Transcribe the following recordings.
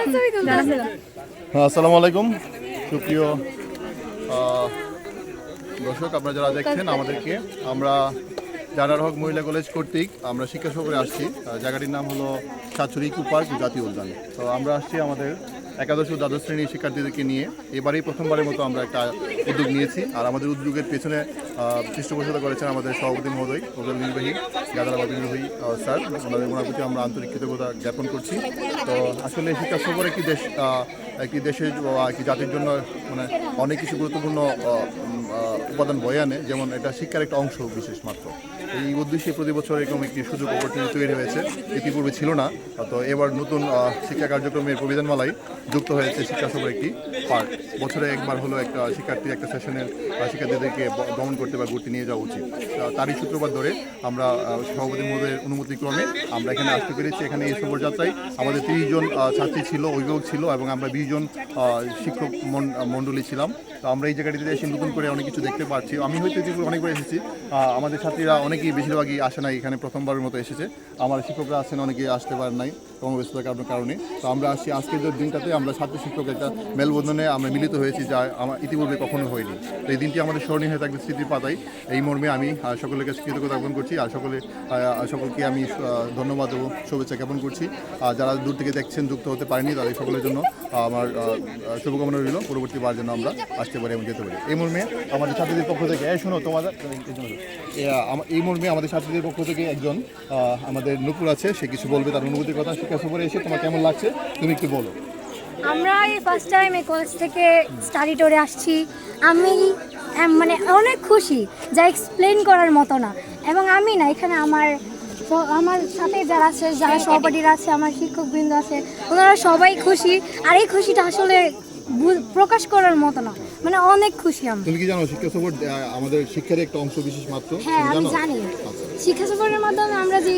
আসসালামু আলাইকুম সুপ্রিয় দর্শক, আপনারা যারা দেখছেন আমাদেরকে, আমরা জানার হক মহিলা কলেজ কর্তৃক আমরা শিক্ষা সফরে আসছি। জায়গাটির নাম হলো সাতছড়ি ইকো পার্ক জাতীয় উদ্যান। তো আমরা আসছি আমাদের একাদশ ও দ্বাদশ শ্রেণীর শিক্ষার্থীদেরকে নিয়ে। এবারেই প্রথমবারের মতো আমরা একটা উদ্যোগ নিয়েছি। আর আমাদের উদ্যোগের পেছনে পৃষ্ঠপোষকতা করেছেন আমাদের সভাপতি মহোদয়, উপজেলা নির্বাহী গাদারাবাদ নির্বাহী স্যার। ওনার প্রতি আমরা আন্তরিক কৃতজ্ঞতা জ্ঞাপন করছি। তো আসলে শিক্ষা সফর একটি দেশের একটি জাতির জন্য মানে অনেক কিছু গুরুত্বপূর্ণ উপাদান বয়ে আনে, যেমন এটা শিক্ষার একটা অংশ বিশেষ মাত্র। এই উদ্দেশ্যে প্রতি বছর এরকম একটি সুযোগ অপরচুনিটি তৈরি হয়েছে, ইতিপূর্বে ছিল না। তো এবার নতুন শিক্ষা কার্যক্রমের প্রবিধানমালায় যুক্ত হয়েছে শিক্ষা সফর একটি পার্ক। বছরে একবার হলো একটা শিক্ষার্থী একটা সেশনের শিক্ষার্থীদেরকে ভ্রমণ করতে বা ঘুরতে নিয়ে যাওয়া উচিত। তারই সূত্রপাত ধরে আমরা সভাপতি মহোদয়ের অনুমতিক্রমে আমরা এখানে আসতে পেরেছি। এখানে এই সফর যাত্রায় আমাদের 30 জন ছাত্রী ছিল, অভিভাবক ছিল, এবং আমরা 20 জন শিক্ষক মণ্ডলী ছিলাম। তো আমরা এই জায়গাটিতে এসে নতুন করে অনেক কিছু দেখতে পাচ্ছি। আমি হয়তো ইতিপূর্বে অনেকবার এসেছি, আমাদের ছাত্রীরা অনেকেই বেশিরভাগই আসে নাই, এখানে প্রথমবারের মতো এসেছে। আমার শিক্ষকরা আছেন, অনেকেই আসতে পারেন নাই কর্মব্যস্ততার কারণে। তো আমরা আসছি আজকের দিনটাতে, আমরা ছাত্র শিক্ষক একটা মেলবন্ধনে আমরা মিলিত হয়েছি, যা আমার ইতিপূর্বে কখনো হয়নি। তো এই দিনটি আমাদের স্মরণীয় হয়ে থাকবে স্মৃতির পাতায়। এই মর্মে আমি সকলের কাছে কৃতজ্ঞতা জ্ঞাপন করছি, আর সকলকে আমি ধন্যবাদ ও শুভেচ্ছা জ্ঞাপন করছি। যারা দূর থেকে দেখছেন, যুক্ত হতে পারেনি, তাদের সকলের জন্য আমার শুভকামনা রইল। পরবর্তীবার যেন আমরা আসতে পারি এবং যেতে পারি। এই মর্মে আমাদের ছাত্রীদের পক্ষ থেকে এই মর্মে আমাদের ছাত্রীদের পক্ষ থেকে একজন আমাদের নুপুর আছে, সে কিছু বলবে তার অনুভূতির কথা। শিক্ষা সফরে এসে তোমার কেমন লাগছে তুমি একটু বলো। আমরা এই ফার্স্ট টাইম এই কলেজ থেকে স্টাডি ট্যুরে আসছি। আমি মানে অনেক খুশি, যা এক্সপ্লেন করার মতো না। এবং আমি না, এখানে আমার সাথে যারা আছে, যারা সহপাঠীরা আছে, আমার শিক্ষকবৃন্দ আছে, ওনারা সবাই খুশি। আর এই খুশিটা আসলে প্রকাশ করার মতো না, মানে অনেক খুশি আমি। তুমি কি জানো শিক্ষা সফর আমাদের শিক্ষার একটা অংশ বিশেষ মাত্র? হ্যাঁ, আমি জানি। শিক্ষা সফরের মাধ্যমে আমরা যে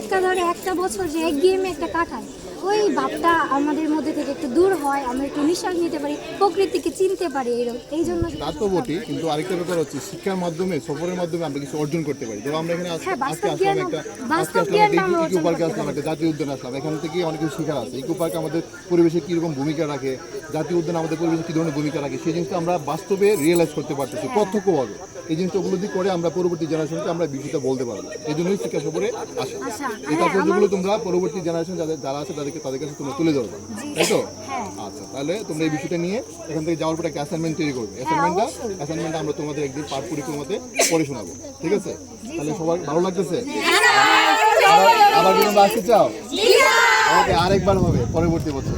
একটা বছর যে একঘেয়েমি একটা কাটাই, ওই ভাবটা আমাদের মধ্যে থেকে একটু দূর হয়, আমরা একটু নিঃশ্বাস নিতে পারি, প্রকৃতিকে চিনতে পারি। এই জন্য তা তো বটে, কিন্তু আরেকটা ব্যাপার হচ্ছে শিক্ষার মাধ্যমে, সফরের মাধ্যমে আমরা কিছু অর্জন করতে পারি। যেমন আমরা এখানে আজকে আসলাম ইকো পার্কে আসলাম, একটা জাতীয় উদ্যান আসলাম। এখান থেকে অনেক কিছু শেখার আছে। ইকো পার্ক আমাদের পরিবেশে কীরকম ভূমিকা রাখে, জাতীয় উদ্যান আমাদের পরিবেশে কী ধরনের ভূমিকা রাখে, সেই জিনিসটা আমরা বাস্তবে রিয়েলাইজ করতে পারতেছি প্রত্যক্ষভাবে। এই জিনিসটা উপলব্ধি করে আমরা পরবর্তী জেনারেশনকে আমরা বিষয়টা বলতে পারবো। এই জন্যই শিক্ষা সফরে আসে। এই তাৎপর্যগুলো তোমরা পরবর্তী জেনারেশন যারা আছে তাদের কাছে তোমরা তুলে ধরবে, তাই তো? আচ্ছা, তাহলে তোমরা এই বিষয়টা নিয়ে এখান থেকে যাওয়ার পর একটা অ্যাসাইনমেন্ট তৈরি করবে। অ্যাসাইনমেন্টটা আমরা তোমাদের একদিন পার্ক পরিক্রমাতে পড়ে শোনাবো, ঠিক আছে? তাহলে সবার ভালো লাগতেছে? আবার যদি আসতে চাও, ওকে, আরেকবার হবে পরবর্তী বছর।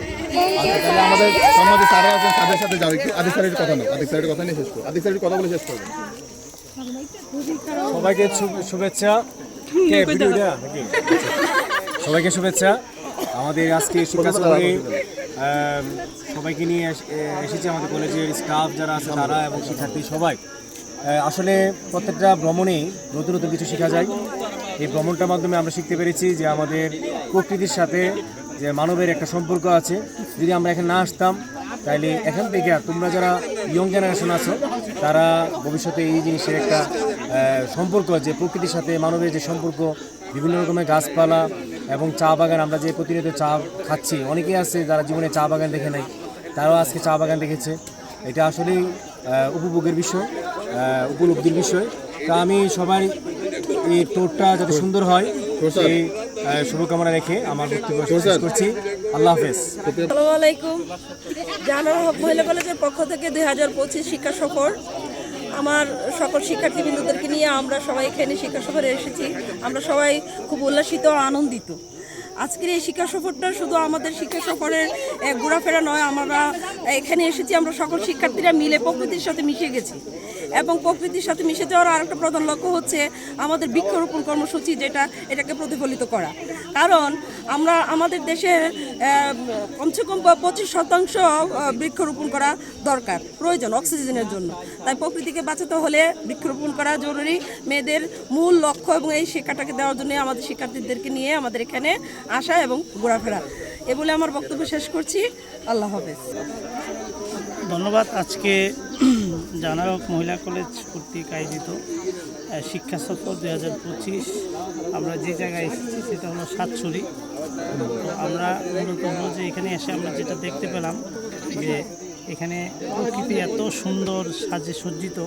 আচ্ছা, তাহলে আমাদের সমাজে স্যাররা আছেন, তাদের সাথে যাও একটু। আদিক স্যারের কথা নাও, আদিক স্যারের কথা নিয়ে শেষ করো। আদিক স্যারের কথা বলে শেষ করবেন। সবাইকে শুভেচ্ছা। সবাইকে শুভেচ্ছা। আমাদের আজকে শিক্ষা সফরে সবাইকে নিয়ে এসেছে আমাদের কলেজের স্টাফ যারা আছে তারা এবং শিক্ষার্থী সবাই। আসলে প্রত্যেকটা ভ্রমণেই নতুন নতুন কিছু শেখা যায়। এই ভ্রমণটার মাধ্যমে আমরা শিখতে পেরেছি যে আমাদের প্রকৃতির সাথে যে মানবের একটা সম্পর্ক আছে। যদি আমরা এখানে না আসতাম, তাইলে এখান থেকে তোমরা যারা ইয়ং জেনারেশন আছো, তারা ভবিষ্যতে এই জিনিসের একটা সম্পর্ক, যে প্রকৃতির সাথে মানবের যে সম্পর্ক, বিভিন্ন রকমের গাছপালা এবং চা বাগান, আমরা যে প্রতিনিয়ত চা খাচ্ছি, অনেকেই আছে যারা জীবনে চা বাগান দেখে নাই, তারাও আজকে চা বাগান দেখেছে। এটা আসলেই উপভোগের বিষয়, উপলব্ধির বিষয়। তা আমি সবাই এই ট্যুরটা যাতে সুন্দর হয় এই শুভকামনা রেখে আমার বক্তব্য শেষ করছি। আল্লাহ হাফেজ। আসসালামু আলাইকুম। জানার হক মহিলা কলেজের পক্ষ থেকে 2025 শিক্ষা সফর, আমার সকল শিক্ষার্থীবৃন্দদেরকে নিয়ে আমরা সবাই এখানে শিক্ষা সফরে এসেছি। আমরা সবাই খুব উল্লাসিত ও আনন্দিত। আজকের এই শিক্ষা সফরটা শুধু আমাদের শিক্ষা সফরের ঘোরাফেরা নয়, আমরা এখানে এসেছি আমরা সকল শিক্ষার্থীরা মিলে প্রকৃতির সাথে মিশে গেছি। এবং প্রকৃতির সাথে মিশে যাওয়ার আরেকটা প্রধান লক্ষ্য হচ্ছে আমাদের বৃক্ষরোপণ কর্মসূচি, এটাকে প্রতিফলিত করা। কারণ আমরা আমাদের দেশের কমসে কম 25% বৃক্ষরোপণ করা দরকার, প্রয়োজন অক্সিজেনের জন্য। তাই প্রকৃতিকে বাঁচাতে হলে বৃক্ষরোপণ করা জরুরি। মেয়েদের মূল লক্ষ্য, এবং এই শিক্ষাটাকে দেওয়ার জন্য আমাদের শিক্ষার্থীদেরকে নিয়ে আমাদের এখানে আসা এবং ঘোরাফেরা। এ বলে আমার বক্তব্য শেষ করছি। আল্লাহ হাফেজ। ধন্যবাদ। আজকে জানারক মহিলা কলেজ কর্তৃক আয়োজিত শিক্ষা সফর 2025। আমরা যে জায়গায় এসেছি সেটা হলো সাতছড়ি। তো আমরা মূলত হলো যে এখানে এসে আমরা যেটা দেখতে পেলাম যে এখানে প্রকৃতি এত সুন্দর সাজে সজ্জিত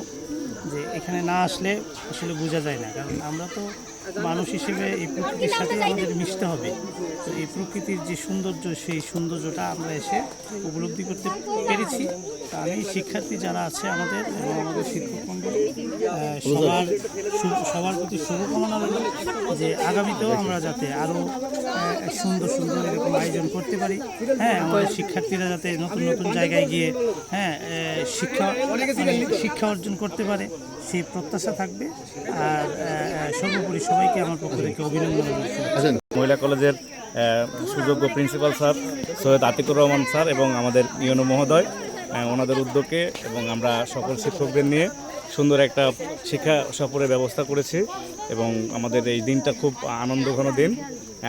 যে এখানে না আসলে আসলে বোঝা যায় না, কারণ আমরা তো মানুষ হিসেবে এই প্রকৃতির সাথে আমাদের মিশতে হবে। তো এই প্রকৃতির যে সৌন্দর্য, সেই সৌন্দর্যটা আমরা এসে উপলব্ধি করতে পেরেছি। তা আমি শিক্ষার্থী যারা আছে আমাদের এবং আমাদের শিক্ষক মণ্ডলী সবার প্রতি শুভকামনা রইল যে আগামীতেও আমরা যাতে আরও সুন্দর সুন্দর এরকম আয়োজন করতে পারি। হ্যাঁ, আমাদের শিক্ষার্থীরা যাতে নতুন নতুন জায়গায় গিয়ে শিক্ষা অর্জন করতে পারে, সেই প্রত্যাশা থাকবে। আর সর্বোপরি সবাইকে আমার পক্ষ থেকে অভিনন্দন জানাচ্ছি। মহিলা কলেজের সুযোগ্য principal sir Syed Atiqur Rahman sir এবং আমাদের ইউনো মহোদয়, ওনাদের উদ্যোগে এবং আমরা সকল শিক্ষকদের নিয়ে সুন্দর একটা শিক্ষা সফরের ব্যবস্থা করেছি এবং আমাদের এই দিনটা খুব আনন্দঘন দিন।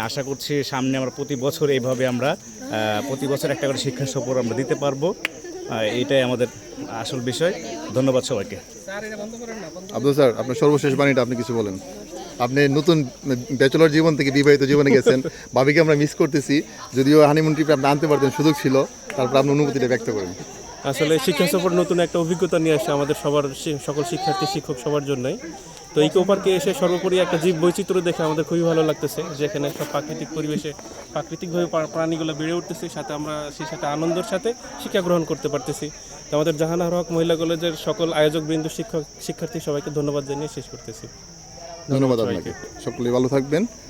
আশা করছি সামনে আমরা প্রতি বছর এইভাবে আমরা প্রতি বছর একটা করে শিক্ষা সফর আমরা দিতে পারবো। এইটাই আমাদের আসল বিষয়। ধন্যবাদ সবাইকে। আব্দুল স্যার, আপনার সর্বশেষ বাণীটা আপনি কিছু বলেন। আপনি নতুন ব্যাচেলর জীবন থেকে বিবাহিত জীবনে গেছেন, ভাবিকে আমরা মিস করতেছি। যদিও হানিমুন ট্রিপে আপনি আনতে পারতেন, সুযোগ ছিল, তারপর আপনার অনুভূতিটা ব্যক্ত করেন। আসলে শিক্ষা সফর নতুন একটা অভিজ্ঞতা নিয়ে আসে আমাদের সবার, সকল শিক্ষার্থী শিক্ষক সবার জন্যই। তো ইকো পার্কে এসে সর্বোপরি একটা জীব বৈচিত্র্য দেখে আমাদের খুবই ভালো লাগতেছে, যেখানে সব প্রাকৃতিক পরিবেশে প্রাকৃতিকভাবে প্রাণীগুলো বেড়ে উঠতেছে, সাথে আমরা সেই সাথে আনন্দের সাথে শিক্ষা গ্রহণ করতে পারতেছি। তো আমাদের জাহানারা হক মহিলা কলেজের সকল আয়োজকবৃন্দ, শিক্ষার্থী সবাইকে ধন্যবাদ জানিয়ে শেষ করতেছি। ধন্যবাদ আপনাকে। সকলে ভালো থাকবেন।